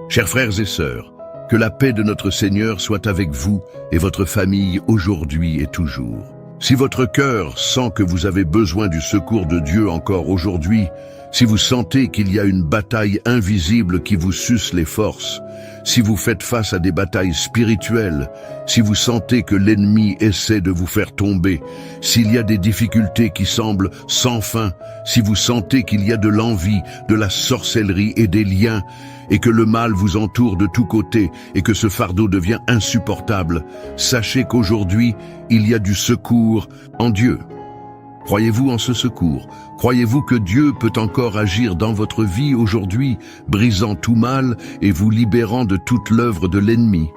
Chers frères et sœurs, que la paix de notre Seigneur soit avec vous et votre famille aujourd'hui et toujours. Si votre cœur sent que vous avez besoin du secours de Dieu encore aujourd'hui, si vous sentez qu'il y a une bataille invisible qui vous suce les forces, si vous faites face à des batailles spirituelles, si vous sentez que l'ennemi essaie de vous faire tomber, s'il y a des difficultés qui semblent sans fin, si vous sentez qu'il y a de l'envie, de la sorcellerie et des liens, et que le mal vous entoure de tous côtés et que ce fardeau devient insupportable, sachez qu'aujourd'hui, il y a du secours en Dieu. Croyez-vous en ce secours? Croyez-vous que Dieu peut encore agir dans votre vie aujourd'hui, brisant tout mal et vous libérant de toute l'œuvre de l'ennemi?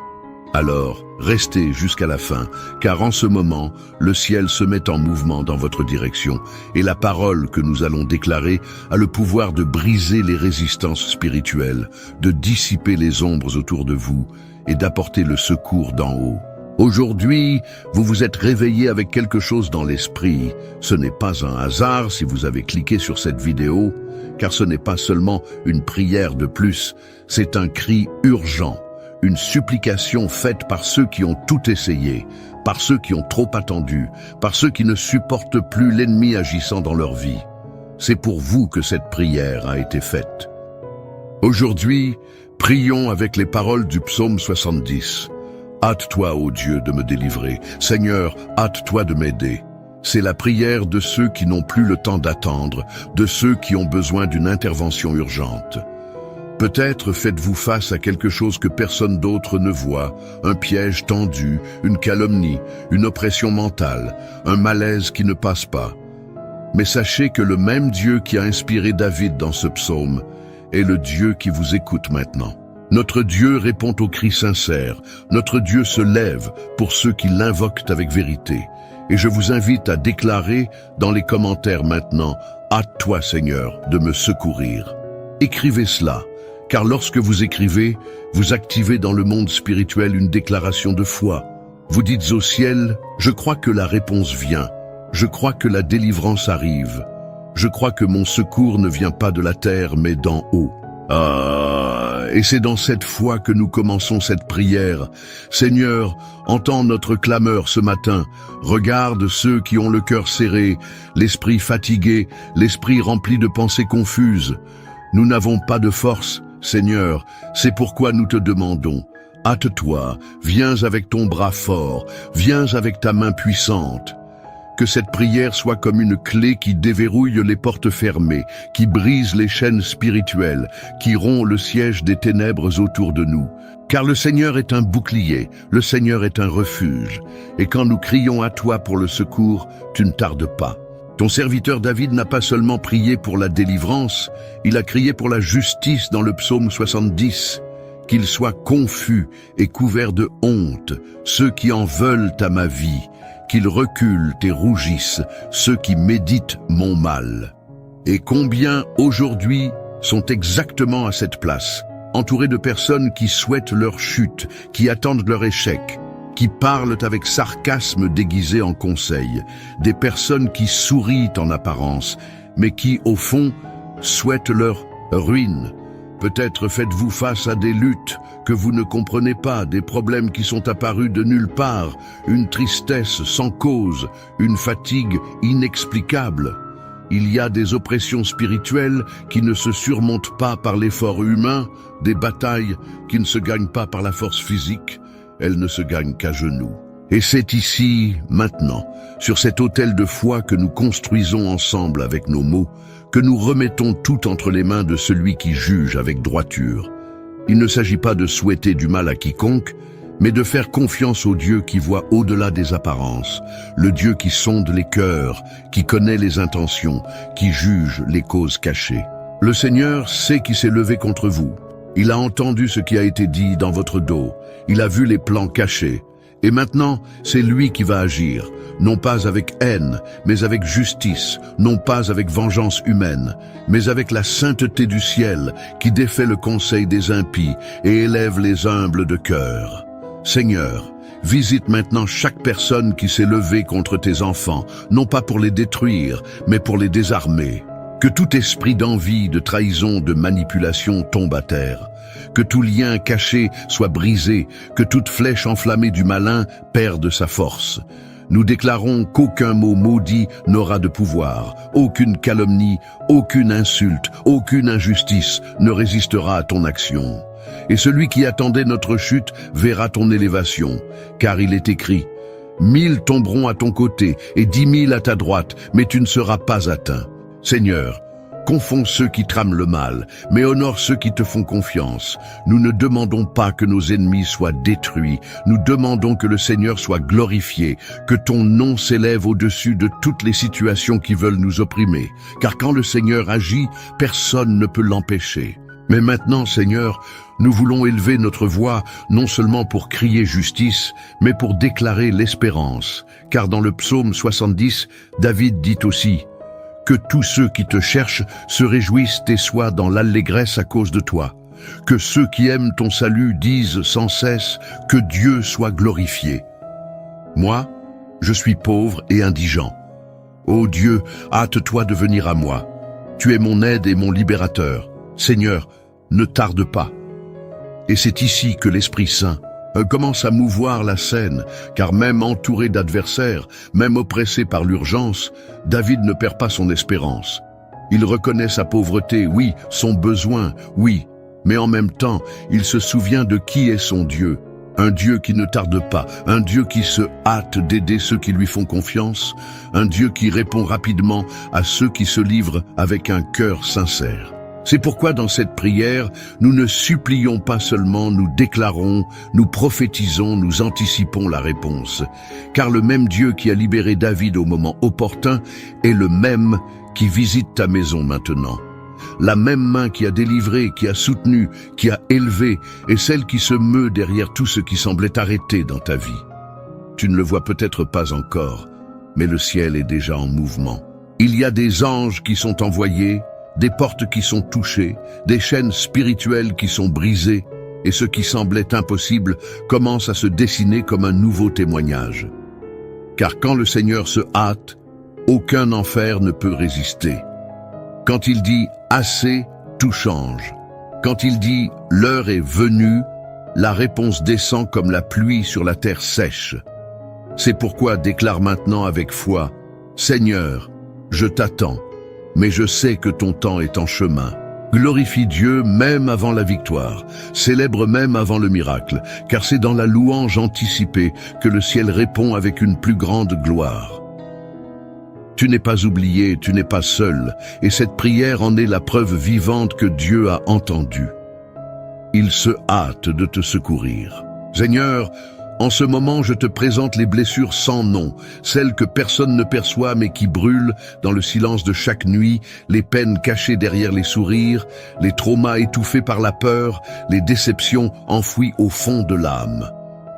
Alors, restez jusqu'à la fin, car en ce moment, le ciel se met en mouvement dans votre direction, et la parole que nous allons déclarer a le pouvoir de briser les résistances spirituelles, de dissiper les ombres autour de vous, et d'apporter le secours d'en haut. Aujourd'hui, vous vous êtes réveillé avec quelque chose dans l'esprit. Ce n'est pas un hasard si vous avez cliqué sur cette vidéo, car ce n'est pas seulement une prière de plus, c'est un cri urgent. Une supplication faite par ceux qui ont tout essayé, par ceux qui ont trop attendu, par ceux qui ne supportent plus l'ennemi agissant dans leur vie. C'est pour vous que cette prière a été faite. Aujourd'hui, prions avec les paroles du psaume 70. Hâte-toi, ô Dieu, de me délivrer. Seigneur, hâte-toi de m'aider. C'est la prière de ceux qui n'ont plus le temps d'attendre, de ceux qui ont besoin d'une intervention urgente. Peut-être faites-vous face à quelque chose que personne d'autre ne voit, un piège tendu, une calomnie, une oppression mentale, un malaise qui ne passe pas. Mais sachez que le même Dieu qui a inspiré David dans ce psaume est le Dieu qui vous écoute maintenant. Notre Dieu répond aux cris sincères, notre Dieu se lève pour ceux qui l'invoquent avec vérité. Et je vous invite à déclarer dans les commentaires maintenant, « Hâte-toi Seigneur de me secourir ». Écrivez cela. Car lorsque vous écrivez, vous activez dans le monde spirituel une déclaration de foi. Vous dites au ciel, je crois que la réponse vient. Je crois que la délivrance arrive. Je crois que mon secours ne vient pas de la terre, mais d'en haut. Et c'est dans cette foi que nous commençons cette prière. Seigneur, entends notre clameur ce matin. Regarde ceux qui ont le cœur serré, l'esprit fatigué, l'esprit rempli de pensées confuses. Nous n'avons pas de force. Seigneur, c'est pourquoi nous te demandons, hâte-toi, viens avec ton bras fort, viens avec ta main puissante. Que cette prière soit comme une clé qui déverrouille les portes fermées, qui brise les chaînes spirituelles, qui rompt le siège des ténèbres autour de nous. Car le Seigneur est un bouclier, le Seigneur est un refuge. Et quand nous crions à toi pour le secours, tu ne tardes pas. Ton serviteur David n'a pas seulement prié pour la délivrance, il a crié pour la justice dans le psaume 70. Qu'ils soient confus et couverts de honte, ceux qui en veulent à ma vie, qu'ils reculent et rougissent, ceux qui méditent mon mal. Et combien aujourd'hui sont exactement à cette place, entourés de personnes qui souhaitent leur chute, qui attendent leur échec, qui parlent avec sarcasme déguisé en conseil, des personnes qui sourient en apparence, mais qui, au fond, souhaitent leur ruine. Peut-être faites-vous face à des luttes que vous ne comprenez pas, des problèmes qui sont apparus de nulle part, une tristesse sans cause, une fatigue inexplicable. Il y a des oppressions spirituelles qui ne se surmontent pas par l'effort humain, des batailles qui ne se gagnent pas par la force physique. Elle ne se gagne qu'à genoux. Et c'est ici, maintenant, sur cet autel de foi que nous construisons ensemble avec nos mots, que nous remettons tout entre les mains de celui qui juge avec droiture. Il ne s'agit pas de souhaiter du mal à quiconque, mais de faire confiance au Dieu qui voit au-delà des apparences, le Dieu qui sonde les cœurs, qui connaît les intentions, qui juge les causes cachées. Le Seigneur sait qui s'est levé contre vous. Il a entendu ce qui a été dit dans votre dos. Il a vu les plans cachés. Et maintenant, c'est lui qui va agir, non pas avec haine, mais avec justice, non pas avec vengeance humaine, mais avec la sainteté du ciel qui défait le conseil des impies et élève les humbles de cœur. Seigneur, visite maintenant chaque personne qui s'est levée contre tes enfants, non pas pour les détruire, mais pour les désarmer. Que tout esprit d'envie, de trahison, de manipulation tombe à terre. Que tout lien caché soit brisé, que toute flèche enflammée du malin perde sa force. Nous déclarons qu'aucun mot maudit n'aura de pouvoir, aucune calomnie, aucune insulte, aucune injustice ne résistera à ton action. Et celui qui attendait notre chute verra ton élévation, car il est écrit « 1000 tomberont à ton côté et 10 000 à ta droite, mais tu ne seras pas atteint. » Seigneur, confonds ceux qui trament le mal, mais honore ceux qui te font confiance. Nous ne demandons pas que nos ennemis soient détruits, nous demandons que le Seigneur soit glorifié, que ton nom s'élève au-dessus de toutes les situations qui veulent nous opprimer. Car quand le Seigneur agit, personne ne peut l'empêcher. Mais maintenant, Seigneur, nous voulons élever notre voix, non seulement pour crier justice, mais pour déclarer l'espérance. Car dans le psaume 70, David dit aussi « Que tous ceux qui te cherchent se réjouissent et soient dans l'allégresse à cause de toi. Que ceux qui aiment ton salut disent sans cesse que Dieu soit glorifié. Moi, je suis pauvre et indigent. Ô Dieu, hâte-toi de venir à moi. Tu es mon aide et mon libérateur. Seigneur, ne tarde pas. » Et c'est ici que l'Esprit Saint commence à mouvoir la scène, car même entouré d'adversaires, même oppressé par l'urgence, David ne perd pas son espérance. Il reconnaît sa pauvreté, oui, son besoin, oui, mais en même temps, il se souvient de qui est son Dieu. Un Dieu qui ne tarde pas, un Dieu qui se hâte d'aider ceux qui lui font confiance, un Dieu qui répond rapidement à ceux qui se livrent avec un cœur sincère. C'est pourquoi dans cette prière, nous ne supplions pas seulement, nous déclarons, nous prophétisons, nous anticipons la réponse. Car le même Dieu qui a libéré David au moment opportun est le même qui visite ta maison maintenant. La même main qui a délivré, qui a soutenu, qui a élevé, est celle qui se meut derrière tout ce qui semblait arrêté dans ta vie. Tu ne le vois peut-être pas encore, mais le ciel est déjà en mouvement. Il y a des anges qui sont envoyés, des portes qui sont touchées, des chaînes spirituelles qui sont brisées, et ce qui semblait impossible commence à se dessiner comme un nouveau témoignage. Car quand le Seigneur se hâte, aucun enfer ne peut résister. Quand il dit « assez », tout change. Quand il dit « l'heure est venue », la réponse descend comme la pluie sur la terre sèche. C'est pourquoi déclare maintenant avec foi « Seigneur, je t'attends, mais je sais que ton temps est en chemin. » Glorifie Dieu même avant la victoire, célèbre même avant le miracle, car c'est dans la louange anticipée que le ciel répond avec une plus grande gloire. Tu n'es pas oublié, tu n'es pas seul, et cette prière en est la preuve vivante que Dieu a entendue. Il se hâte de te secourir. Seigneur, en ce moment, je te présente les blessures sans nom, celles que personne ne perçoit mais qui brûlent dans le silence de chaque nuit, les peines cachées derrière les sourires, les traumas étouffés par la peur, les déceptions enfouies au fond de l'âme.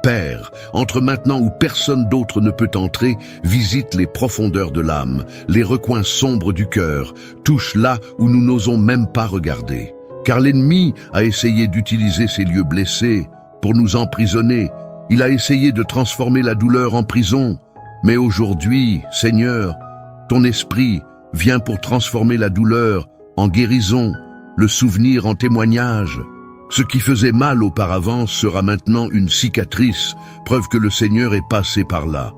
Père, entre maintenant où personne d'autre ne peut entrer, visite les profondeurs de l'âme, les recoins sombres du cœur, touche là où nous n'osons même pas regarder. Car l'ennemi a essayé d'utiliser ces lieux blessés pour nous emprisonner. Il a essayé de transformer la douleur en prison. Mais aujourd'hui, Seigneur, ton esprit vient pour transformer la douleur en guérison, le souvenir en témoignage. Ce qui faisait mal auparavant sera maintenant une cicatrice, preuve que le Seigneur est passé par là.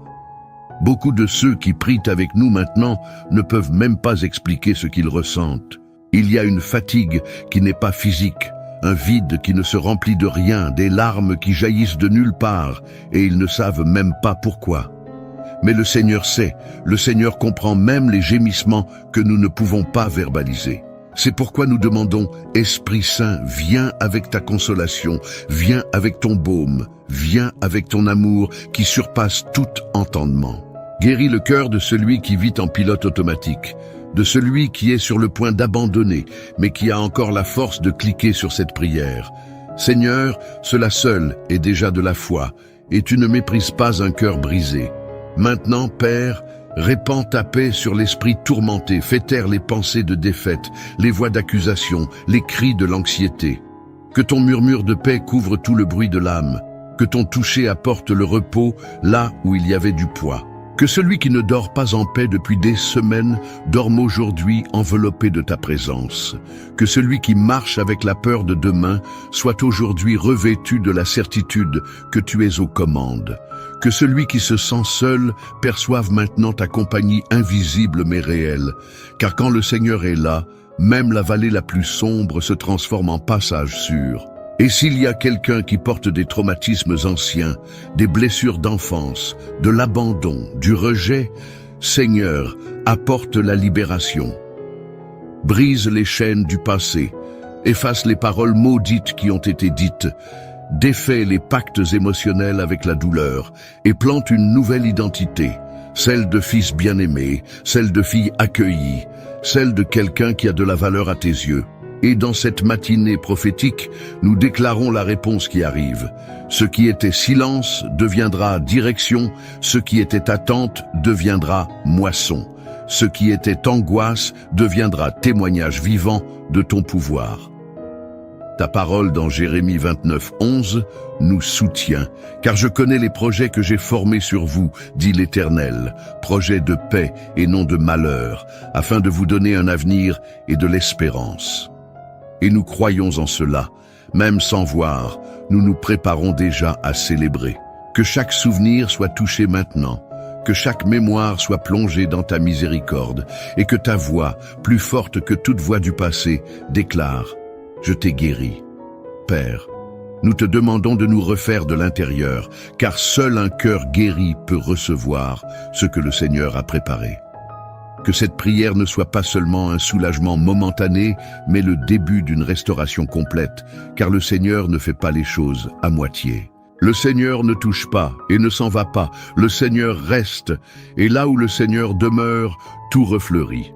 Beaucoup de ceux qui prient avec nous maintenant ne peuvent même pas expliquer ce qu'ils ressentent. Il y a une fatigue qui n'est pas physique, un vide qui ne se remplit de rien, des larmes qui jaillissent de nulle part, et ils ne savent même pas pourquoi. Mais le Seigneur sait, le Seigneur comprend même les gémissements que nous ne pouvons pas verbaliser. C'est pourquoi nous demandons, Esprit Saint, viens avec ta consolation, viens avec ton baume, viens avec ton amour qui surpasse tout entendement. Guéris le cœur de celui qui vit en pilote automatique, de celui qui est sur le point d'abandonner, mais qui a encore la force de cliquer sur cette prière. Seigneur, cela seul est déjà de la foi, et tu ne méprises pas un cœur brisé. Maintenant, Père, répands ta paix sur l'esprit tourmenté, fais taire les pensées de défaite, les voix d'accusation, les cris de l'anxiété. Que ton murmure de paix couvre tout le bruit de l'âme, que ton toucher apporte le repos là où il y avait du poids. Que celui qui ne dort pas en paix depuis des semaines dorme aujourd'hui enveloppé de ta présence. Que celui qui marche avec la peur de demain soit aujourd'hui revêtu de la certitude que tu es aux commandes. Que celui qui se sent seul perçoive maintenant ta compagnie invisible mais réelle. Car quand le Seigneur est là, même la vallée la plus sombre se transforme en passage sûr. Et s'il y a quelqu'un qui porte des traumatismes anciens, des blessures d'enfance, de l'abandon, du rejet, Seigneur, apporte la libération. Brise les chaînes du passé, efface les paroles maudites qui ont été dites, défait les pactes émotionnels avec la douleur et plante une nouvelle identité, celle de fils bien-aimé, celle de fille accueillie, celle de quelqu'un qui a de la valeur à tes yeux. Et dans cette matinée prophétique, nous déclarons la réponse qui arrive. Ce qui était silence deviendra direction, ce qui était attente deviendra moisson. Ce qui était angoisse deviendra témoignage vivant de ton pouvoir. Ta parole dans Jérémie 29:11 nous soutient, car je connais les projets que j'ai formés sur vous, dit l'Éternel, projets de paix et non de malheur, afin de vous donner un avenir et de l'espérance. Et nous croyons en cela, même sans voir, nous nous préparons déjà à célébrer. Que chaque souvenir soit touché maintenant, que chaque mémoire soit plongée dans ta miséricorde, et que ta voix, plus forte que toute voix du passé, déclare « Je t'ai guéri ». Père, nous te demandons de nous refaire de l'intérieur, car seul un cœur guéri peut recevoir ce que le Seigneur a préparé. Que cette prière ne soit pas seulement un soulagement momentané, mais le début d'une restauration complète, car le Seigneur ne fait pas les choses à moitié. Le Seigneur ne touche pas et ne s'en va pas, le Seigneur reste, et là où le Seigneur demeure, tout refleurit.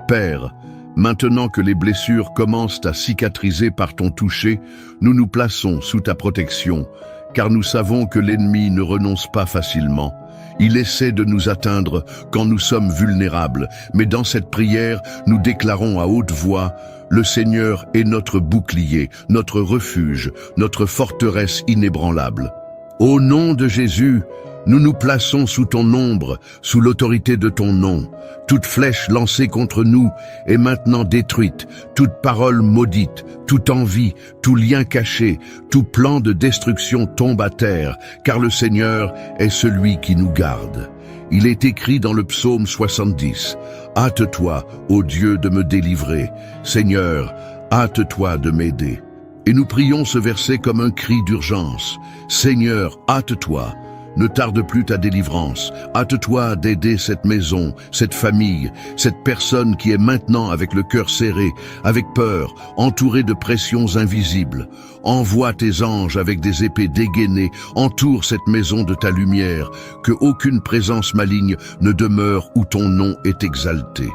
Père, maintenant que les blessures commencent à cicatriser par ton toucher, nous nous plaçons sous ta protection, car nous savons que l'ennemi ne renonce pas facilement. Il essaie de nous atteindre quand nous sommes vulnérables, mais dans cette prière, nous déclarons à haute voix « Le Seigneur est notre bouclier, notre refuge, notre forteresse inébranlable. » Au nom de Jésus, nous nous plaçons sous ton ombre, sous l'autorité de ton nom. Toute flèche lancée contre nous est maintenant détruite, toute parole maudite, toute envie, tout lien caché, tout plan de destruction tombe à terre, car le Seigneur est celui qui nous garde. Il est écrit dans le psaume 70, « Hâte-toi, ô Dieu, de me délivrer. Seigneur, hâte-toi de m'aider. » Et nous prions ce verset comme un cri d'urgence. « Seigneur, hâte-toi. » Ne tarde plus ta délivrance. Hâte-toi d'aider cette maison, cette famille, cette personne qui est maintenant avec le cœur serré, avec peur, entourée de pressions invisibles. Envoie tes anges avec des épées dégainées, entoure cette maison de ta lumière, que aucune présence maligne ne demeure où ton nom est exalté.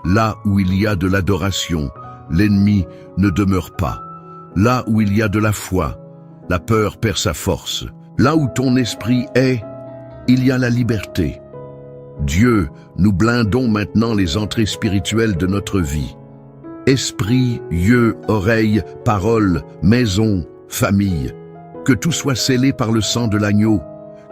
Là où il y a de l'adoration, l'ennemi ne demeure pas. Là où il y a de la foi, la peur perd sa force. Là où ton esprit est, il y a la liberté. Dieu, nous blindons maintenant les entrées spirituelles de notre vie. Esprit, yeux, oreilles, paroles, maison, famille. Que tout soit scellé par le sang de l'agneau.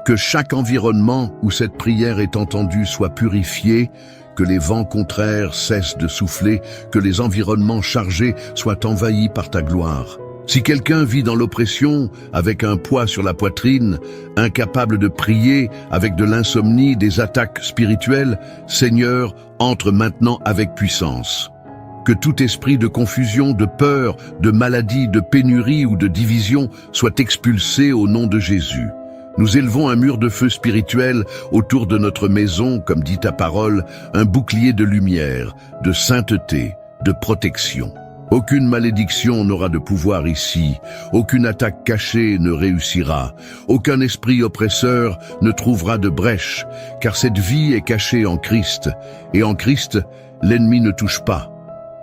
Que chaque environnement où cette prière est entendue soit purifié. Que les vents contraires cessent de souffler. Que les environnements chargés soient envahis par ta gloire. Si quelqu'un vit dans l'oppression, avec un poids sur la poitrine, incapable de prier, avec de l'insomnie, des attaques spirituelles, Seigneur, entre maintenant avec puissance. Que tout esprit de confusion, de peur, de maladie, de pénurie ou de division soit expulsé au nom de Jésus. Nous élevons un mur de feu spirituel autour de notre maison, comme dit ta parole, un bouclier de lumière, de sainteté, de protection. Aucune malédiction n'aura de pouvoir ici, aucune attaque cachée ne réussira, aucun esprit oppresseur ne trouvera de brèche, car cette vie est cachée en Christ, et en Christ, l'ennemi ne touche pas.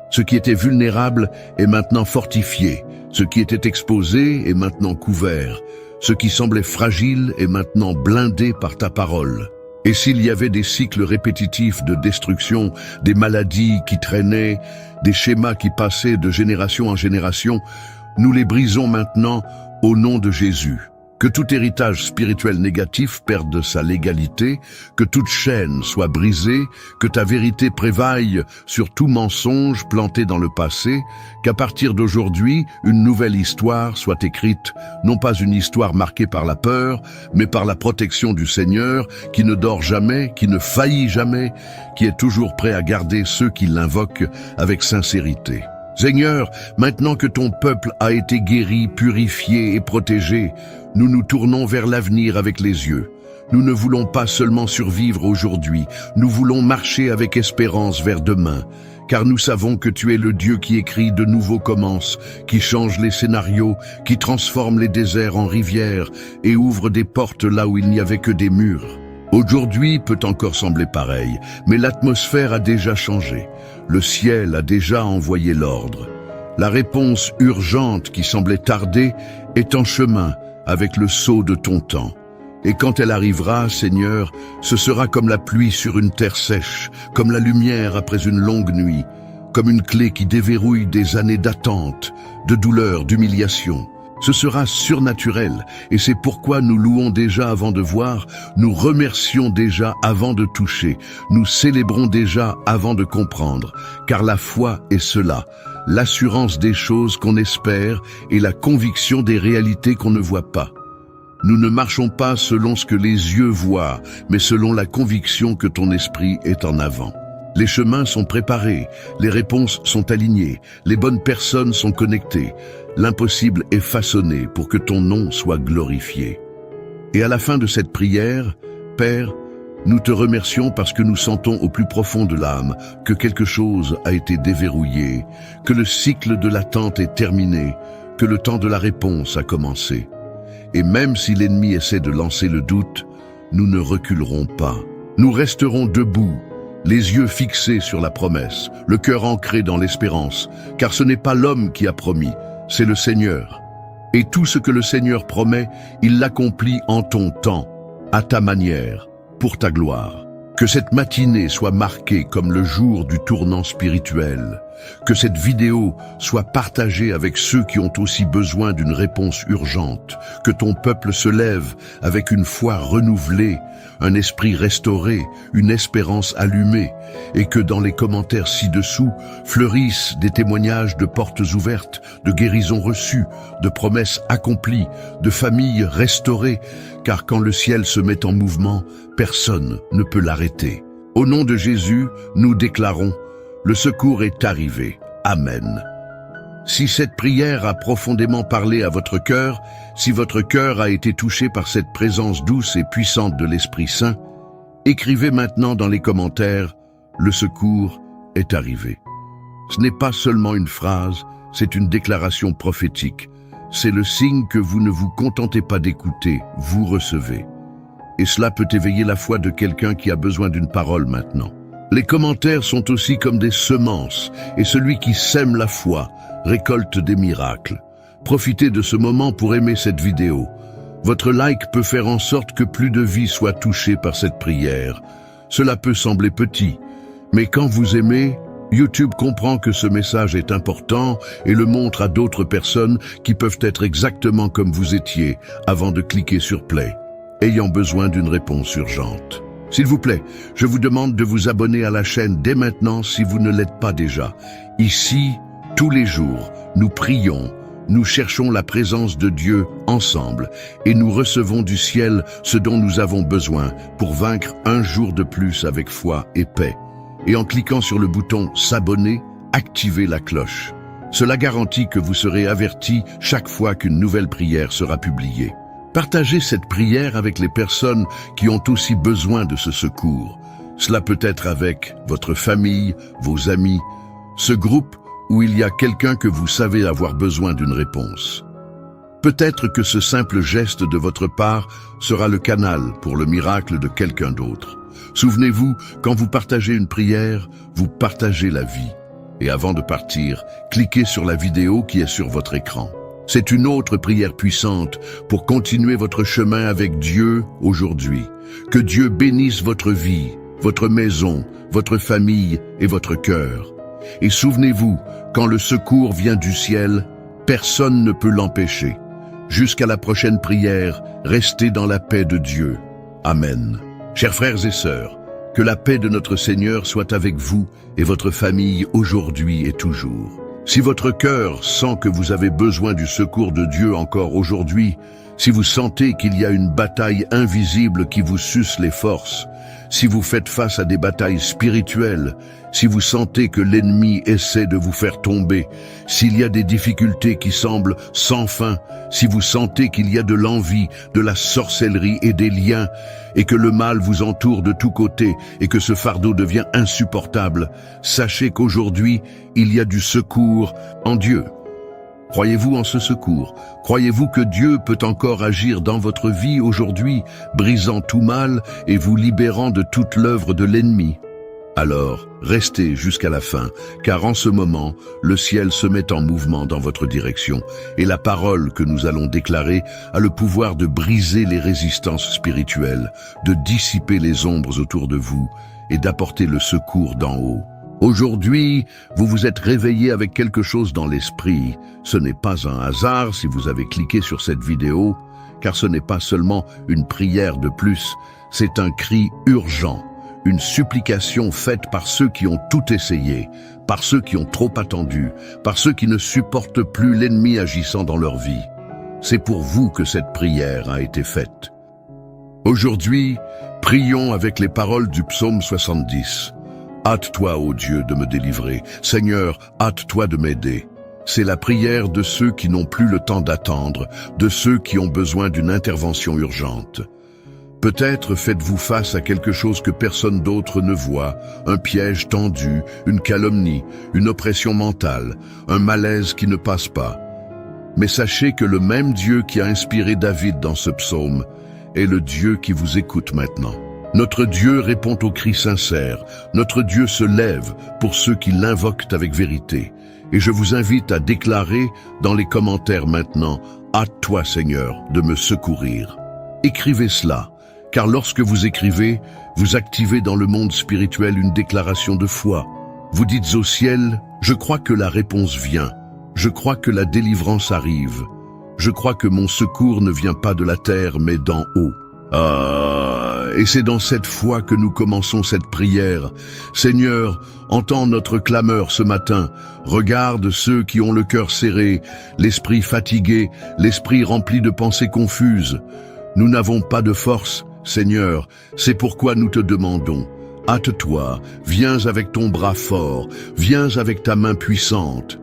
Ce qui était vulnérable est maintenant fortifié, ce qui était exposé est maintenant couvert, ce qui semblait fragile est maintenant blindé par ta parole. Et s'il y avait des cycles répétitifs de destruction, des maladies qui traînaient, des schémas qui passaient de génération en génération, nous les brisons maintenant au nom de Jésus. Que tout héritage spirituel négatif perde sa légalité, que toute chaîne soit brisée, que ta vérité prévaille sur tout mensonge planté dans le passé, qu'à partir d'aujourd'hui, une nouvelle histoire soit écrite, non pas une histoire marquée par la peur, mais par la protection du Seigneur, qui ne dort jamais, qui ne faillit jamais, qui est toujours prêt à garder ceux qui l'invoquent avec sincérité. Seigneur, maintenant que ton peuple a été guéri, purifié et protégé, nous nous tournons vers l'avenir avec les yeux. Nous ne voulons pas seulement survivre aujourd'hui, nous voulons marcher avec espérance vers demain, car nous savons que tu es le Dieu qui écrit de nouveaux commences, qui change les scénarios, qui transforme les déserts en rivières et ouvre des portes là où il n'y avait que des murs. Aujourd'hui peut encore sembler pareil, mais l'atmosphère a déjà changé. Le ciel a déjà envoyé l'ordre. La réponse urgente qui semblait tarder est en chemin avec le sceau de ton temps. Et quand elle arrivera, Seigneur, ce sera comme la pluie sur une terre sèche, comme la lumière après une longue nuit, comme une clé qui déverrouille des années d'attente, de douleur, d'humiliation. Ce sera surnaturel, et c'est pourquoi nous louons déjà avant de voir, nous remercions déjà avant de toucher, nous célébrons déjà avant de comprendre, car la foi est cela, l'assurance des choses qu'on espère et la conviction des réalités qu'on ne voit pas. Nous ne marchons pas selon ce que les yeux voient, mais selon la conviction que ton esprit est en avant. Les chemins sont préparés, les réponses sont alignées, les bonnes personnes sont connectées. L'impossible est façonné pour que ton nom soit glorifié. Et à la fin de cette prière, Père, nous te remercions parce que nous sentons au plus profond de l'âme que quelque chose a été déverrouillé, que le cycle de l'attente est terminé, que le temps de la réponse a commencé. Et même si l'ennemi essaie de lancer le doute, nous ne reculerons pas. Nous resterons debout, les yeux fixés sur la promesse, le cœur ancré dans l'espérance, car ce n'est pas l'homme qui a promis, c'est le Seigneur. Et tout ce que le Seigneur promet, il l'accomplit en ton temps, à ta manière, pour ta gloire. Que cette matinée soit marquée comme le jour du tournant spirituel. Que cette vidéo soit partagée avec ceux qui ont aussi besoin d'une réponse urgente. Que ton peuple se lève avec une foi renouvelée, un esprit restauré, une espérance allumée, et que dans les commentaires ci-dessous fleurissent des témoignages de portes ouvertes, de guérisons reçues, de promesses accomplies, de familles restaurées, car quand le ciel se met en mouvement, personne ne peut l'arrêter. Au nom de Jésus, nous déclarons: le secours est arrivé. Amen. Si cette prière a profondément parlé à votre cœur, si votre cœur a été touché par cette présence douce et puissante de l'Esprit Saint, écrivez maintenant dans les commentaires: le secours est arrivé. Ce n'est pas seulement une phrase, c'est une déclaration prophétique. C'est le signe que vous ne vous contentez pas d'écouter, vous recevez. Et cela peut éveiller la foi de quelqu'un qui a besoin d'une parole maintenant. Les commentaires sont aussi comme des semences, et celui qui sème la foi récolte des miracles. Profitez de ce moment pour aimer cette vidéo. Votre like peut faire en sorte que plus de vies soient touchées par cette prière. Cela peut sembler petit, mais quand vous aimez, YouTube comprend que ce message est important et le montre à d'autres personnes qui peuvent être exactement comme vous étiez avant de cliquer sur Play, ayant besoin d'une réponse urgente. S'il vous plaît, je vous demande de vous abonner à la chaîne dès maintenant si vous ne l'êtes pas déjà. Ici, tous les jours, nous prions, nous cherchons la présence de Dieu ensemble et nous recevons du ciel ce dont nous avons besoin pour vaincre un jour de plus avec foi et paix. Et en cliquant sur le bouton « S'abonner », activez la cloche. Cela garantit que vous serez averti chaque fois qu'une nouvelle prière sera publiée. Partagez cette prière avec les personnes qui ont aussi besoin de ce secours. Cela peut être avec votre famille, vos amis, ce groupe où il y a quelqu'un que vous savez avoir besoin d'une réponse. Peut-être que ce simple geste de votre part sera le canal pour le miracle de quelqu'un d'autre. Souvenez-vous, quand vous partagez une prière, vous partagez la vie. Et avant de partir, cliquez sur la vidéo qui est sur votre écran. C'est une autre prière puissante pour continuer votre chemin avec Dieu aujourd'hui. Que Dieu bénisse votre vie, votre maison, votre famille et votre cœur. Et souvenez-vous, quand le secours vient du ciel, personne ne peut l'empêcher. Jusqu'à la prochaine prière, restez dans la paix de Dieu. Amen. Chers frères et sœurs, que la paix de notre Seigneur soit avec vous et votre famille aujourd'hui et toujours. Si votre cœur sent que vous avez besoin du secours de Dieu encore aujourd'hui, si vous sentez qu'il y a une bataille invisible qui vous suce les forces, si vous faites face à des batailles spirituelles, si vous sentez que l'ennemi essaie de vous faire tomber, s'il y a des difficultés qui semblent sans fin, si vous sentez qu'il y a de l'envie, de la sorcellerie et des liens, et que le mal vous entoure de tous côtés et que ce fardeau devient insupportable, sachez qu'aujourd'hui, il y a du secours en Dieu. Croyez-vous en ce secours? Croyez-vous que Dieu peut encore agir dans votre vie aujourd'hui, brisant tout mal et vous libérant de toute l'œuvre de l'ennemi? Alors, restez jusqu'à la fin, car en ce moment, le ciel se met en mouvement dans votre direction, et la parole que nous allons déclarer a le pouvoir de briser les résistances spirituelles, de dissiper les ombres autour de vous et d'apporter le secours d'en haut. Aujourd'hui, vous vous êtes réveillé avec quelque chose dans l'esprit. Ce n'est pas un hasard si vous avez cliqué sur cette vidéo, car ce n'est pas seulement une prière de plus, c'est un cri urgent, une supplication faite par ceux qui ont tout essayé, par ceux qui ont trop attendu, par ceux qui ne supportent plus l'ennemi agissant dans leur vie. C'est pour vous que cette prière a été faite. Aujourd'hui, prions avec les paroles du psaume 70. Hâte-toi, ô Dieu, de me délivrer. Seigneur, hâte-toi de m'aider. C'est la prière de ceux qui n'ont plus le temps d'attendre, de ceux qui ont besoin d'une intervention urgente. Peut-être faites-vous face à quelque chose que personne d'autre ne voit, un piège tendu, une calomnie, une oppression mentale, un malaise qui ne passe pas. Mais sachez que le même Dieu qui a inspiré David dans ce psaume est le Dieu qui vous écoute maintenant. Notre Dieu répond aux cris sincères, notre Dieu se lève pour ceux qui l'invoquent avec vérité. Et je vous invite à déclarer dans les commentaires maintenant, « Hâte-toi Seigneur de me secourir ». Écrivez cela, car lorsque vous écrivez, vous activez dans le monde spirituel une déclaration de foi. Vous dites au ciel, « Je crois que la réponse vient, je crois que la délivrance arrive, je crois que mon secours ne vient pas de la terre mais d'en haut. » Et c'est dans cette foi que nous commençons cette prière. Seigneur, entends notre clameur ce matin. Regarde ceux qui ont le cœur serré, l'esprit fatigué, l'esprit rempli de pensées confuses. Nous n'avons pas de force, Seigneur, c'est pourquoi nous te demandons. Hâte-toi, viens avec ton bras fort, viens avec ta main puissante.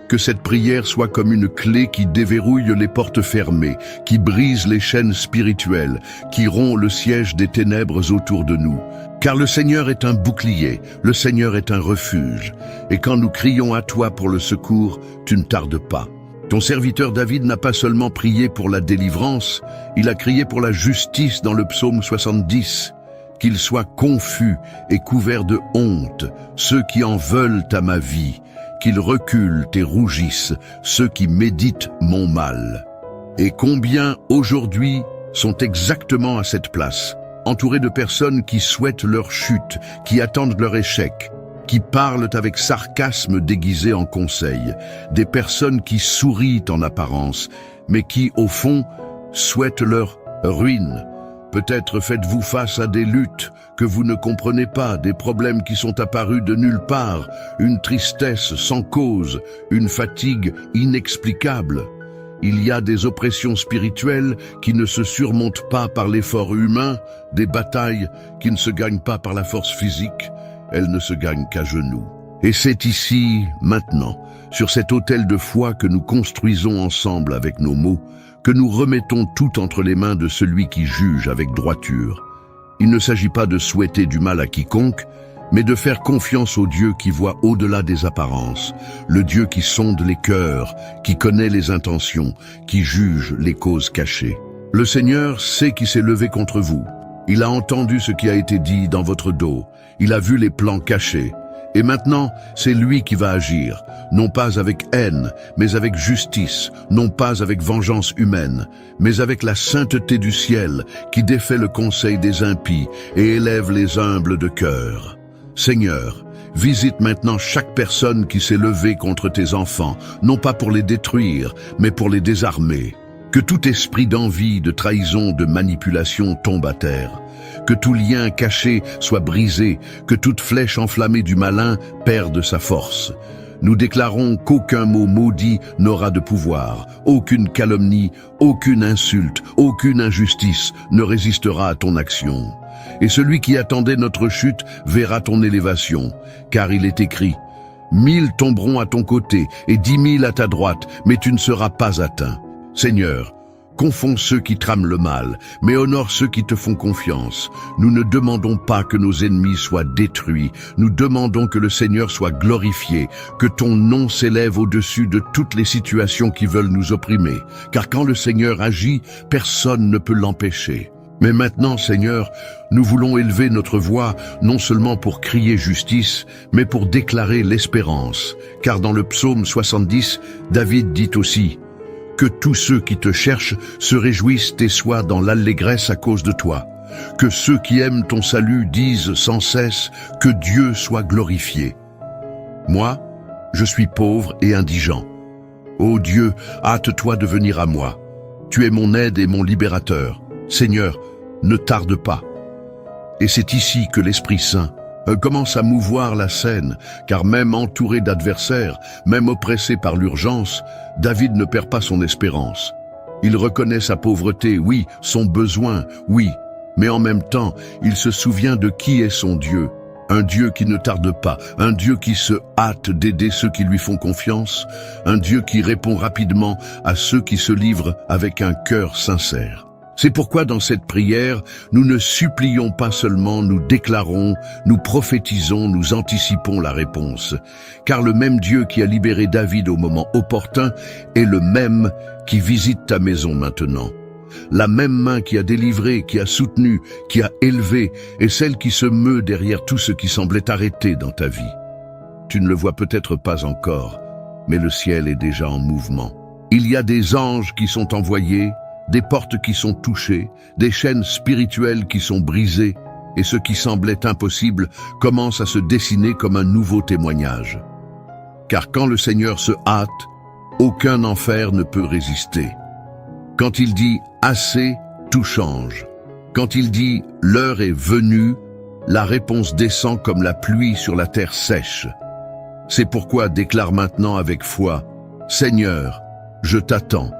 Que cette prière soit comme une clé qui déverrouille les portes fermées, qui brise les chaînes spirituelles, qui rompt le siège des ténèbres autour de nous. Car le Seigneur est un bouclier, le Seigneur est un refuge. Et quand nous crions à toi pour le secours, tu ne tardes pas. Ton serviteur David n'a pas seulement prié pour la délivrance, il a crié pour la justice dans le psaume 70. Qu'ils soient confus et couverts de honte, ceux qui en veulent à ma vie. Qu'ils reculent et rougissent, ceux qui méditent mon mal. Et combien, aujourd'hui, sont exactement à cette place, entourés de personnes qui souhaitent leur chute, qui attendent leur échec, qui parlent avec sarcasme déguisé en conseil, des personnes qui sourient en apparence, mais qui, au fond, souhaitent leur ruine. Peut-être faites-vous face à des luttes que vous ne comprenez pas, des problèmes qui sont apparus de nulle part, une tristesse sans cause, une fatigue inexplicable. Il y a des oppressions spirituelles qui ne se surmontent pas par l'effort humain, des batailles qui ne se gagnent pas par la force physique, elles ne se gagnent qu'à genoux. Et c'est ici, maintenant, sur cet autel de foi que nous construisons ensemble avec nos mots, que nous remettons tout entre les mains de celui qui juge avec droiture. Il ne s'agit pas de souhaiter du mal à quiconque, mais de faire confiance au Dieu qui voit au-delà des apparences, le Dieu qui sonde les cœurs, qui connaît les intentions, qui juge les causes cachées. Le Seigneur sait qui s'est levé contre vous. Il a entendu ce qui a été dit dans votre dos. Il a vu les plans cachés. Et maintenant, c'est lui qui va agir, non pas avec haine, mais avec justice, non pas avec vengeance humaine, mais avec la sainteté du ciel qui défait le conseil des impies et élève les humbles de cœur. Seigneur, visite maintenant chaque personne qui s'est levée contre tes enfants, non pas pour les détruire, mais pour les désarmer. Que tout esprit d'envie, de trahison, de manipulation tombe à terre. Que tout lien caché soit brisé, que toute flèche enflammée du malin perde sa force. Nous déclarons qu'aucun mot maudit n'aura de pouvoir, aucune calomnie, aucune insulte, aucune injustice ne résistera à ton action. Et celui qui attendait notre chute verra ton élévation, car il est écrit: 1000 tomberont à ton côté et 10 000 à ta droite, mais tu ne seras pas atteint. Seigneur, confonds ceux qui trament le mal, mais honore ceux qui te font confiance. Nous ne demandons pas que nos ennemis soient détruits, nous demandons que le Seigneur soit glorifié, que ton nom s'élève au-dessus de toutes les situations qui veulent nous opprimer. Car quand le Seigneur agit, personne ne peut l'empêcher. Mais maintenant, Seigneur, nous voulons élever notre voix, non seulement pour crier justice, mais pour déclarer l'espérance. Car dans le psaume 70, David dit aussi: que tous ceux qui te cherchent se réjouissent et soient dans l'allégresse à cause de toi. Que ceux qui aiment ton salut disent sans cesse que Dieu soit glorifié. Moi, je suis pauvre et indigent. Ô Dieu, hâte-toi de venir à moi. Tu es mon aide et mon libérateur. Seigneur, ne tarde pas. Et c'est ici que l'Esprit Saint commence à mouvoir la scène, car même entouré d'adversaires, même oppressé par l'urgence, David ne perd pas son espérance. Il reconnaît sa pauvreté, oui, son besoin, oui, mais en même temps, il se souvient de qui est son Dieu. Un Dieu qui ne tarde pas, un Dieu qui se hâte d'aider ceux qui lui font confiance, un Dieu qui répond rapidement à ceux qui se livrent avec un cœur sincère. C'est pourquoi dans cette prière, nous ne supplions pas seulement, nous déclarons, nous prophétisons, nous anticipons la réponse. Car le même Dieu qui a libéré David au moment opportun est le même qui visite ta maison maintenant. La même main qui a délivré, qui a soutenu, qui a élevé, est celle qui se meut derrière tout ce qui semblait arrêté dans ta vie. Tu ne le vois peut-être pas encore, mais le ciel est déjà en mouvement. Il y a des anges qui sont envoyés, des portes qui sont touchées, des chaînes spirituelles qui sont brisées, et ce qui semblait impossible commence à se dessiner comme un nouveau témoignage. Car quand le Seigneur se hâte, aucun enfer ne peut résister. Quand il dit « assez », tout change. Quand il dit « l'heure est venue », la réponse descend comme la pluie sur la terre sèche. C'est pourquoi déclare maintenant avec foi « Seigneur, je t'attends,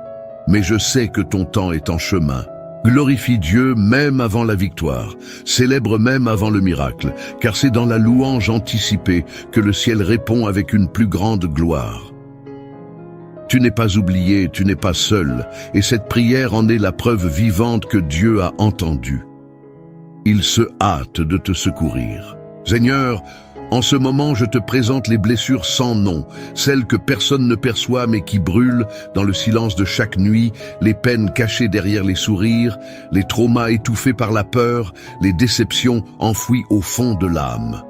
mais je sais que ton temps est en chemin. » Glorifie Dieu même avant la victoire, célèbre même avant le miracle, car c'est dans la louange anticipée que le ciel répond avec une plus grande gloire. Tu n'es pas oublié, tu n'es pas seul, et cette prière en est la preuve vivante que Dieu a entendue. Il se hâte de te secourir. Seigneur, en ce moment, je te présente les blessures sans nom, celles que personne ne perçoit mais qui brûlent dans le silence de chaque nuit, les peines cachées derrière les sourires, les traumas étouffés par la peur, les déceptions enfouies au fond de l'âme.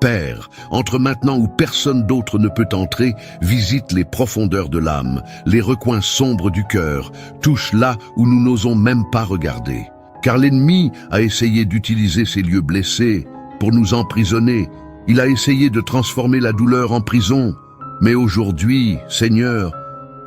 Père, entre maintenant où personne d'autre ne peut entrer, visite les profondeurs de l'âme, les recoins sombres du cœur, touche là où nous n'osons même pas regarder. Car l'ennemi a essayé d'utiliser ces lieux blessés pour nous emprisonner. Il a essayé de transformer la douleur en prison. Mais aujourd'hui, Seigneur,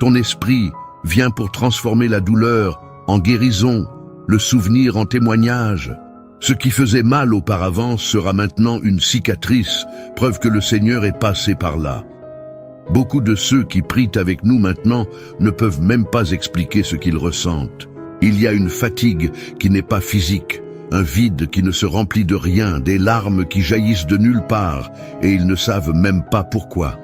ton esprit vient pour transformer la douleur en guérison, le souvenir en témoignage. Ce qui faisait mal auparavant sera maintenant une cicatrice, preuve que le Seigneur est passé par là. Beaucoup de ceux qui prient avec nous maintenant ne peuvent même pas expliquer ce qu'ils ressentent. Il y a une fatigue qui n'est pas physique, un vide qui ne se remplit de rien, des larmes qui jaillissent de nulle part, et ils ne savent même pas pourquoi.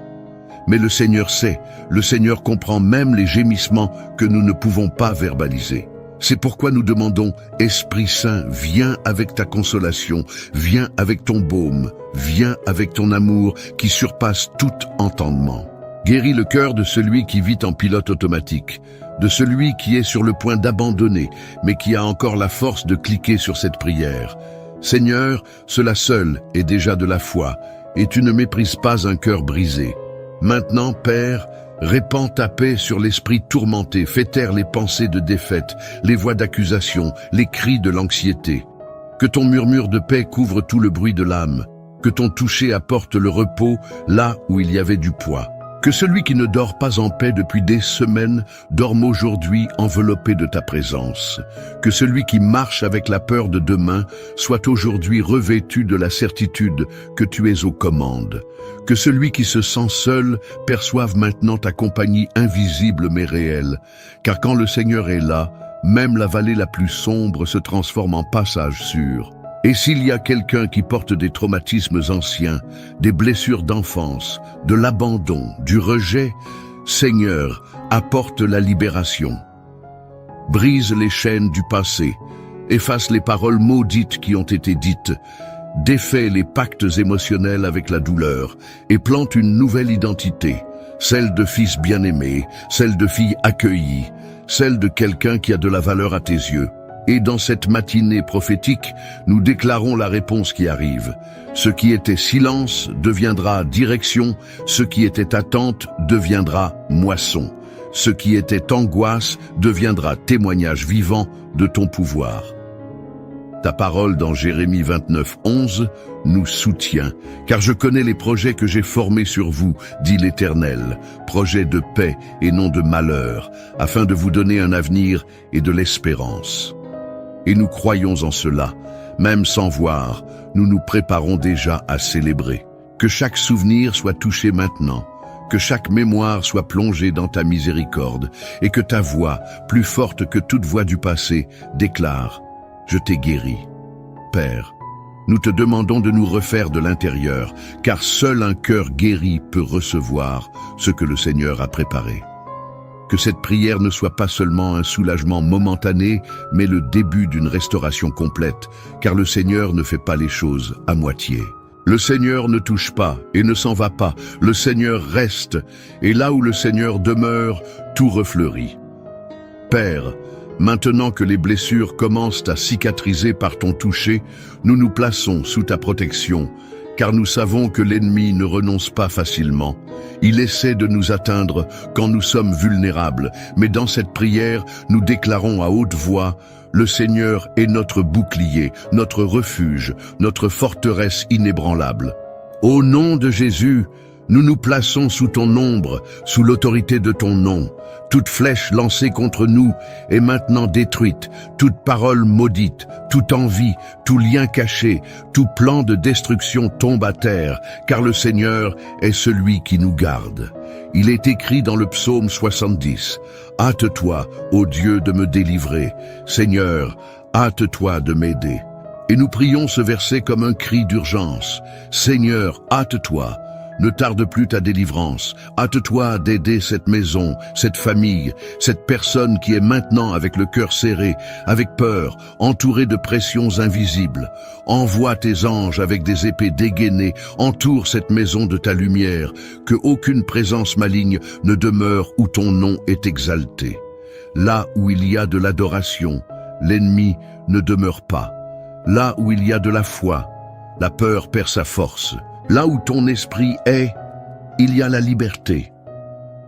Mais le Seigneur sait, le Seigneur comprend même les gémissements que nous ne pouvons pas verbaliser. C'est pourquoi nous demandons, Esprit Saint, viens avec ta consolation, viens avec ton baume, viens avec ton amour qui surpasse tout entendement. Guéris le cœur de celui qui vit en pilote automatique, de celui qui est sur le point d'abandonner, mais qui a encore la force de cliquer sur cette prière. Seigneur, cela seul est déjà de la foi, et tu ne méprises pas un cœur brisé. Maintenant, Père, répands ta paix sur l'esprit tourmenté, fais taire les pensées de défaite, les voix d'accusation, les cris de l'anxiété. Que ton murmure de paix couvre tout le bruit de l'âme, que ton toucher apporte le repos là où il y avait du poids. Que celui qui ne dort pas en paix depuis des semaines dorme aujourd'hui enveloppé de ta présence. Que celui qui marche avec la peur de demain soit aujourd'hui revêtu de la certitude que tu es aux commandes. Que celui qui se sent seul perçoive maintenant ta compagnie invisible mais réelle. Car quand le Seigneur est là, même la vallée la plus sombre se transforme en passage sûr. Et s'il y a quelqu'un qui porte des traumatismes anciens, des blessures d'enfance, de l'abandon, du rejet, Seigneur, apporte la libération. Brise les chaînes du passé, efface les paroles maudites qui ont été dites, défait les pactes émotionnels avec la douleur et plante une nouvelle identité, celle de fils bien-aimé, celle de fille accueillie, celle de quelqu'un qui a de la valeur à tes yeux. Et dans cette matinée prophétique, nous déclarons la réponse qui arrive. Ce qui était silence deviendra direction, ce qui était attente deviendra moisson. Ce qui était angoisse deviendra témoignage vivant de ton pouvoir. Ta parole dans Jérémie 29:11 nous soutient, car je connais les projets que j'ai formés sur vous, dit l'Éternel, projets de paix et non de malheur, afin de vous donner un avenir et de l'espérance. Et nous croyons en cela, même sans voir, nous nous préparons déjà à célébrer. Que chaque souvenir soit touché maintenant, que chaque mémoire soit plongée dans ta miséricorde, et que ta voix, plus forte que toute voix du passé, déclare « Je t'ai guéri ». Père, nous te demandons de nous refaire de l'intérieur, car seul un cœur guéri peut recevoir ce que le Seigneur a préparé. Que cette prière ne soit pas seulement un soulagement momentané, mais le début d'une restauration complète, car le Seigneur ne fait pas les choses à moitié. Le Seigneur ne touche pas et ne s'en va pas, le Seigneur reste, et là où le Seigneur demeure, tout refleurit. Père, maintenant que les blessures commencent à cicatriser par ton toucher, nous nous plaçons sous ta protection, car nous savons que l'ennemi ne renonce pas facilement. Il essaie de nous atteindre quand nous sommes vulnérables, mais dans cette prière, nous déclarons à haute voix « Le Seigneur est notre bouclier, notre refuge, notre forteresse inébranlable. » Au nom de Jésus, nous nous plaçons sous ton ombre, sous l'autorité de ton nom. Toute flèche lancée contre nous est maintenant détruite, toute parole maudite, toute envie, tout lien caché, tout plan de destruction tombe à terre, car le Seigneur est celui qui nous garde. Il est écrit dans le psaume 70, « Hâte-toi, ô Dieu, de me délivrer. Seigneur, hâte-toi de m'aider. » Et nous prions ce verset comme un cri d'urgence. « Seigneur, hâte-toi. » Ne tarde plus ta délivrance. Hâte-toi d'aider cette maison, cette famille, cette personne qui est maintenant avec le cœur serré, avec peur, entourée de pressions invisibles. Envoie tes anges avec des épées dégainées, entoure cette maison de ta lumière, que aucune présence maligne ne demeure où ton nom est exalté. Là où il y a de l'adoration, l'ennemi ne demeure pas. Là où il y a de la foi, la peur perd sa force. Là où ton esprit est, il y a la liberté.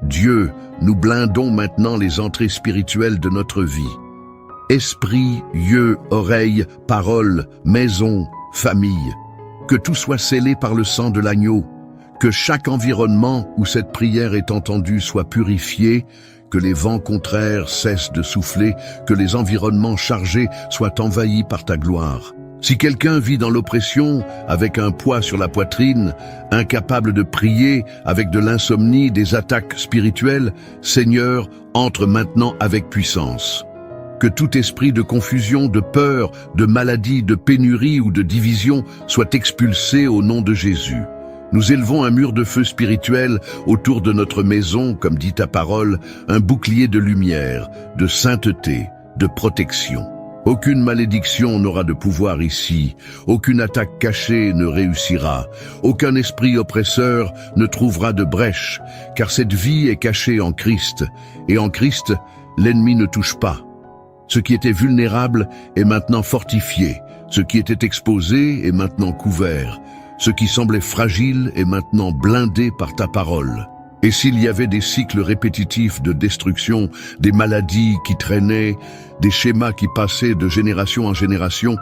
Dieu, nous blindons maintenant les entrées spirituelles de notre vie. Esprit, yeux, oreilles, paroles, maison, famille. Que tout soit scellé par le sang de l'agneau. Que chaque environnement où cette prière est entendue soit purifié. Que les vents contraires cessent de souffler. Que les environnements chargés soient envahis par ta gloire. Si quelqu'un vit dans l'oppression, avec un poids sur la poitrine, incapable de prier, avec de l'insomnie, des attaques spirituelles, Seigneur, entre maintenant avec puissance. Que tout esprit de confusion, de peur, de maladie, de pénurie ou de division soit expulsé au nom de Jésus. Nous élevons un mur de feu spirituel autour de notre maison, comme dit ta parole, un bouclier de lumière, de sainteté, de protection. Aucune malédiction n'aura de pouvoir ici, aucune attaque cachée ne réussira, aucun esprit oppresseur ne trouvera de brèche, car cette vie est cachée en Christ, et en Christ, l'ennemi ne touche pas. Ce qui était vulnérable est maintenant fortifié, ce qui était exposé est maintenant couvert, ce qui semblait fragile est maintenant blindé par ta parole. Et s'il y avait des cycles répétitifs de destruction, des maladies qui traînaient, des schémas qui passaient de génération en génération,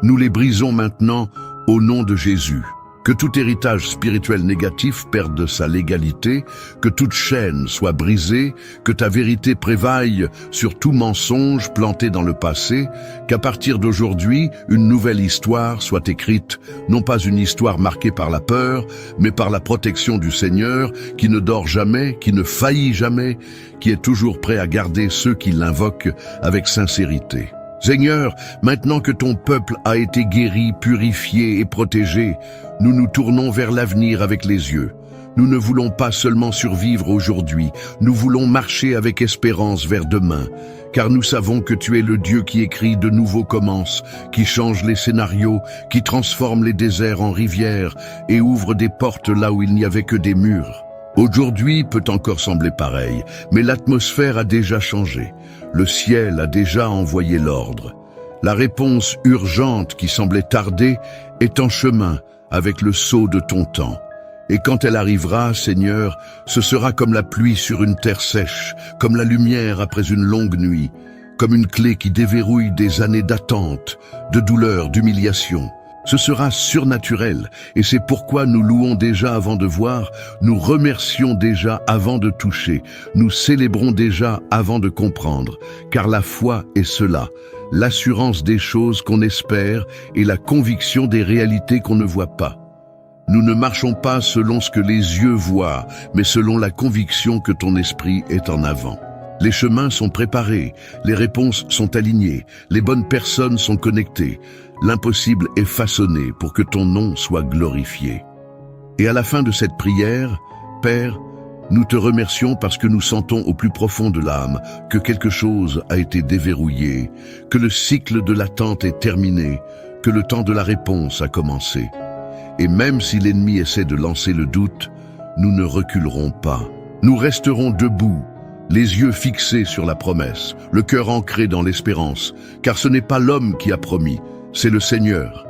nous les brisons maintenant au nom de Jésus. Que tout héritage spirituel négatif perde sa légalité, que toute chaîne soit brisée, que ta vérité prévaille sur tout mensonge planté dans le passé, qu'à partir d'aujourd'hui, une nouvelle histoire soit écrite, non pas une histoire marquée par la peur, mais par la protection du Seigneur, qui ne dort jamais, qui ne faillit jamais, qui est toujours prêt à garder ceux qui l'invoquent avec sincérité. Seigneur, maintenant que ton peuple a été guéri, purifié et protégé, nous nous tournons vers l'avenir avec les yeux. Nous ne voulons pas seulement survivre aujourd'hui, nous voulons marcher avec espérance vers demain, car nous savons que tu es le Dieu qui écrit de nouveaux commences, qui change les scénarios, qui transforme les déserts en rivières et ouvre des portes là où il n'y avait que des murs. Aujourd'hui peut encore sembler pareil, mais l'atmosphère a déjà changé. Le ciel a déjà envoyé l'ordre. La réponse urgente qui semblait tarder est en chemin avec le sceau de ton temps. Et quand elle arrivera, Seigneur, ce sera comme la pluie sur une terre sèche, comme la lumière après une longue nuit, comme une clé qui déverrouille des années d'attente, de douleur, d'humiliation. Ce sera surnaturel, et c'est pourquoi nous louons déjà avant de voir, nous remercions déjà avant de toucher, nous célébrons déjà avant de comprendre, car la foi est cela, l'assurance des choses qu'on espère et la conviction des réalités qu'on ne voit pas. Nous ne marchons pas selon ce que les yeux voient, mais selon la conviction que ton esprit est en avant. Les chemins sont préparés, les réponses sont alignées, les bonnes personnes sont connectées. L'impossible est façonné pour que ton nom soit glorifié. Et à la fin de cette prière, Père, nous te remercions parce que nous sentons au plus profond de l'âme que quelque chose a été déverrouillé, que le cycle de l'attente est terminé, que le temps de la réponse a commencé. Et même si l'ennemi essaie de lancer le doute, nous ne reculerons pas. Nous resterons debout, les yeux fixés sur la promesse, le cœur ancré dans l'espérance, car ce n'est pas l'homme qui a promis, c'est le Seigneur.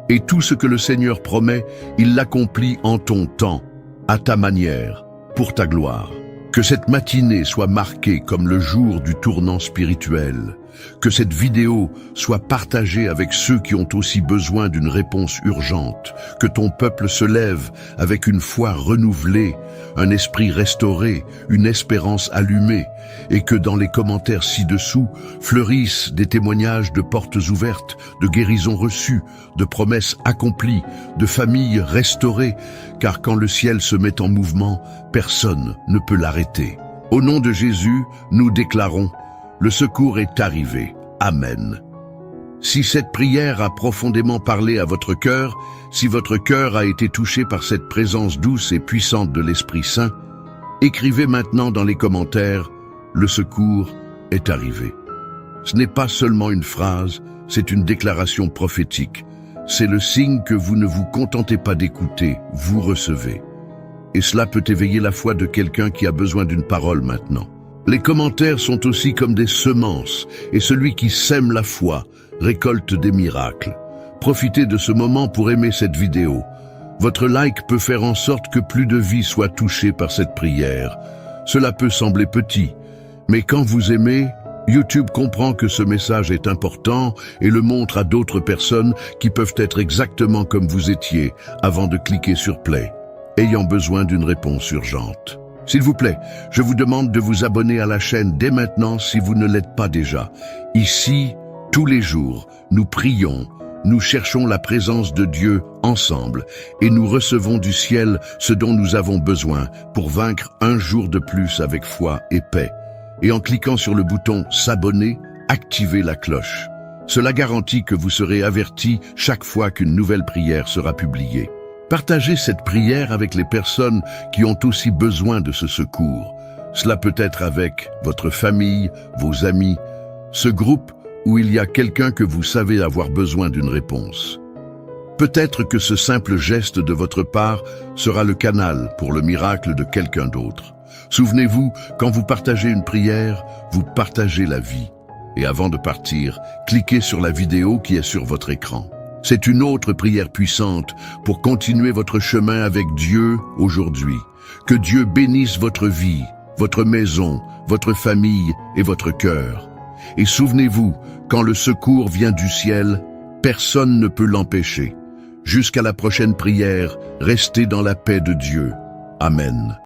Et tout ce que le Seigneur promet, il l'accomplit en ton temps, à ta manière, pour ta gloire. Que cette matinée soit marquée comme le jour du tournant spirituel. Que cette vidéo soit partagée avec ceux qui ont aussi besoin d'une réponse urgente. Que ton peuple se lève avec une foi renouvelée, un esprit restauré, une espérance allumée. Et que dans les commentaires ci-dessous fleurissent des témoignages de portes ouvertes, de guérisons reçues, de promesses accomplies, de familles restaurées. Car quand le ciel se met en mouvement, personne ne peut l'arrêter. Au nom de Jésus, nous déclarons: le secours est arrivé. Amen. Si cette prière a profondément parlé à votre cœur, si votre cœur a été touché par cette présence douce et puissante de l'Esprit Saint, écrivez maintenant dans les commentaires: le secours est arrivé. Ce n'est pas seulement une phrase, c'est une déclaration prophétique. C'est le signe que vous ne vous contentez pas d'écouter, vous recevez. Et cela peut éveiller la foi de quelqu'un qui a besoin d'une parole maintenant. Les commentaires sont aussi comme des semences, et celui qui sème la foi récolte des miracles. Profitez de ce moment pour aimer cette vidéo. Votre like peut faire en sorte que plus de vies soient touchées par cette prière. Cela peut sembler petit, mais quand vous aimez, YouTube comprend que ce message est important et le montre à d'autres personnes qui peuvent être exactement comme vous étiez avant de cliquer sur Play, ayant besoin d'une réponse urgente. S'il vous plaît, je vous demande de vous abonner à la chaîne dès maintenant si vous ne l'êtes pas déjà. Ici, tous les jours, nous prions, nous cherchons la présence de Dieu ensemble et nous recevons du ciel ce dont nous avons besoin pour vaincre un jour de plus avec foi et paix. Et en cliquant sur le bouton s'abonner, activez la cloche. Cela garantit que vous serez avertis chaque fois qu'une nouvelle prière sera publiée. Partagez cette prière avec les personnes qui ont aussi besoin de ce secours. Cela peut être avec votre famille, vos amis, ce groupe où il y a quelqu'un que vous savez avoir besoin d'une réponse. Peut-être que ce simple geste de votre part sera le canal pour le miracle de quelqu'un d'autre. Souvenez-vous, quand vous partagez une prière, vous partagez la vie. Et avant de partir, cliquez sur la vidéo qui est sur votre écran. C'est une autre prière puissante pour continuer votre chemin avec Dieu aujourd'hui. Que Dieu bénisse votre vie, votre maison, votre famille et votre cœur. Et souvenez-vous, quand le secours vient du ciel, personne ne peut l'empêcher. Jusqu'à la prochaine prière, restez dans la paix de Dieu. Amen.